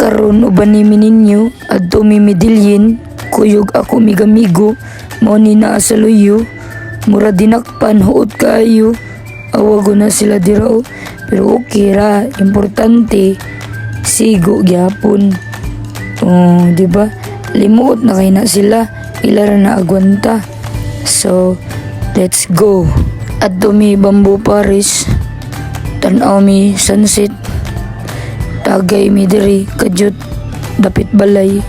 Karon uban ni ninyo adto mi Medellin, kuyog ako migamigo, mao ni naa sa luyo, mura dinakpan huot kayo. Awago na sila diraw, pero okay ra, importante sigo gyapon. Oh, di ba? Limuot na kay na sila, ila ra na agwanta. So, let's go. Adto mi Bamboo Paris, tan-aw mi sunset. Tagay mi diri kadyot dapit balay.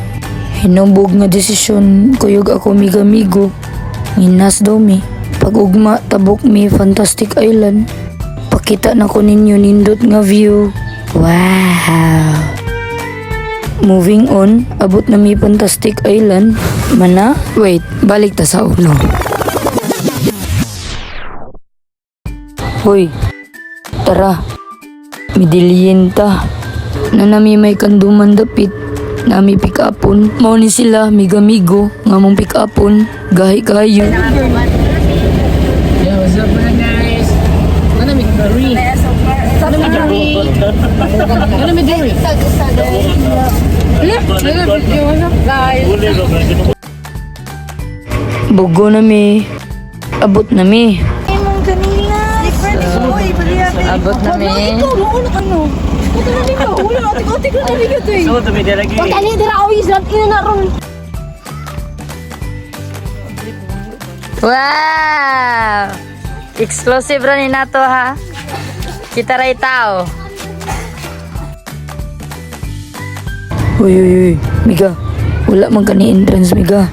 Hinubog nga desisyon kuyog ako migamigo. Nginas daw mi. Pag-ugma tabok mi Fantastic Island. Pakita na ko ninyo nindot nga view. Wow. Moving on, abot na mi Fantastic Island. Mana? Wait, balik ta sa ulo. Hoy, tara. Medellin ta. Nanami may kanduman dapit. Nami pick upon. Mao ni sila migamigo nga mong pick upon. Gahi kayo. Yeah, what's up mga guys? Ano may curry? Ano may curry? Ano may curry? Bugo na mi. Abot na mi. Abot na mi. Wow! Exclusive rin na to ha. Kita rin tao. Uy, uy, uy. Miga, wala man ka ni entrance, Miga.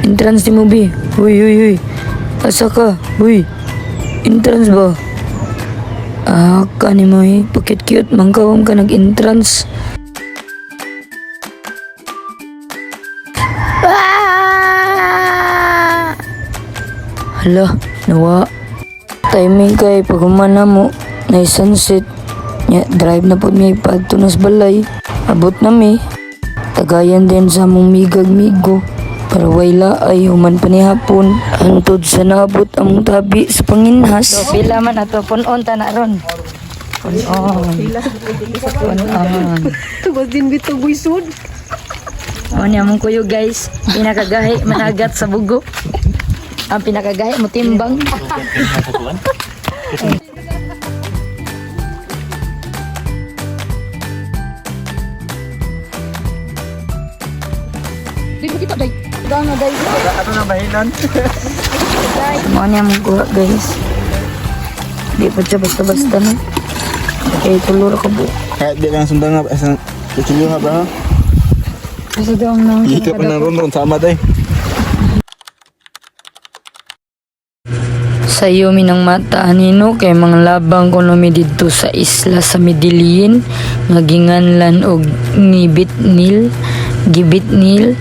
Entrance di mo, bi. Uy, uy, uy. Asa ka? Uy. Entrance ba? Ah, ka ni mo eh. Pakit-cute, mangkawam ka nag-entrance. Ah! Hala, nawa. Timing kay pagumana mo. Na sunset. Nya, drive na po mi pagtunas balay. Abot na mi. Tagayan din sa mong migag-migo. Para wala ay human pa ni hapon. Hantod sa naabot among tabi sa panginhas. So, pila man ato. Punon ta na ron. Punon. Punon. Tubas din bito buisod. O niya mong kuyo guys. Pinakagahi managat sa bugo. Ang pinakagahi mo timbang. Ano na bahilan? Mga niya mong kuha guys. Di pa siya basta-basta no. Kaya tulura ka po. Kahit di lang sundang nga, asang kikiliw nga ba ha? Kasi daw ang Hihikap pa ng ron sama day. Sayo mi ng mata nino kay mga labang konomi didto sa isla sa Medellin nga ginganlan og ngibit nil, gibit nil,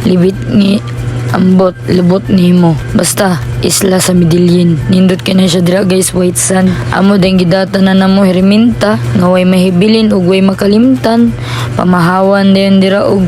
libit ni ambot libot nimo basta isla sa Medellin. Nindot kay na siya dira guys, white sand. Amo ding gidata na namo herminta nga way mahibilin ug way makalimtan. Pamahawan din dira og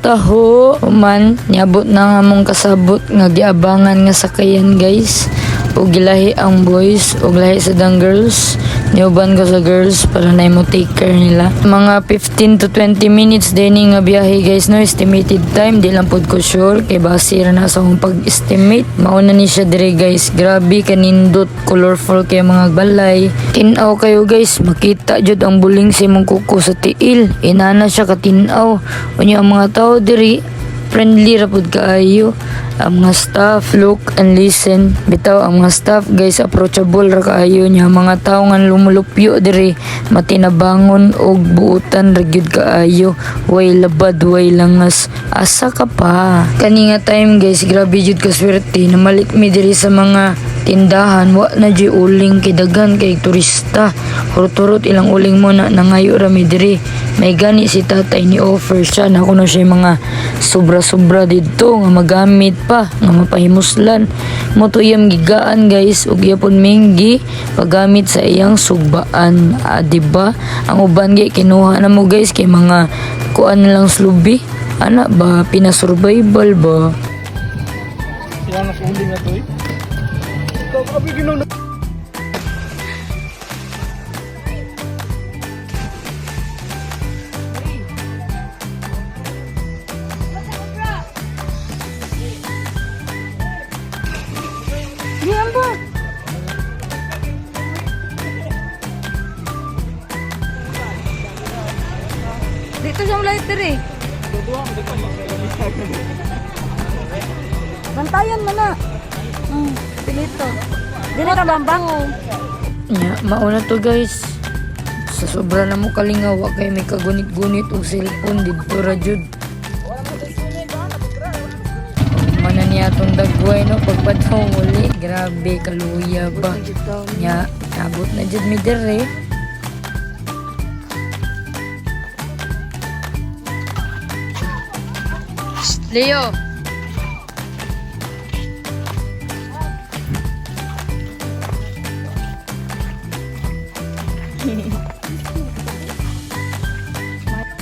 taho man niabot na nga mong kasabot nga giabangan nga sakayan guys. Ug gilahi ang boys ug lahi sa dang girls. Niuban ko sa girls para na mo take care nila. Mga 15 to 20 minutes din nga biyahe guys no. Estimated time di lang pod ko sure kay base ra na sa akong pag-estimate. Mauna ni siya dire guys. Grabe kanindot, colorful kay mga balay. Tinaw kayo guys, makita jud ang buling si mong kuko sa tiil. Inana siya ka tinaw. Unya ang mga tao diri friendly ra pud kaayo. Ang mga staff look and listen. Bitaw ang mga staff guys approachable ra kaayo niya. Mga tao nga lumulupyo diri matinabangon og buutan ra gyud kaayo. Way labad, way langas. Asa ka pa? Kani nga time guys, grabe jud ka swerte na malik mi diri sa mga tindahan. Wa na jud uling kay daghan kay turista. Hurot-hurot ilang uling mo na nangayo ra mi diri. May gani si tatay ni offer siya na kuno siya mga sobra-sobra dito nga magamit pa nga mapahimuslan. Motuyam gigaan guys ug yapon minggi paggamit sa iyang sugbaan. Diba? Ang uban gi kinuha na mo guys kay mga kuan lang slubi. Ana ba pinasurvival ba? Sila na suling na to eh. Grabe ginong Dito siyang lighter eh. Bantayan mo na. Pilito. Dili ka bambang. Nya, mauna to guys. Sa sobra na mo kalingaw, wa kay may kagunit-gunit og cellphone dito ra jud. Mana niya atong dagway no pagpadong uli. Grabe kaluya ba. Nya, abot na jud mi dire. Leo.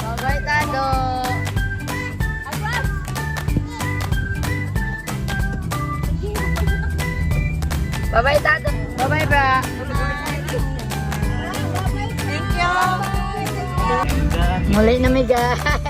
Bye-bye, Tado. Bye-bye, Tado. Bye-bye, bra. Thank you. Muli na mi guys.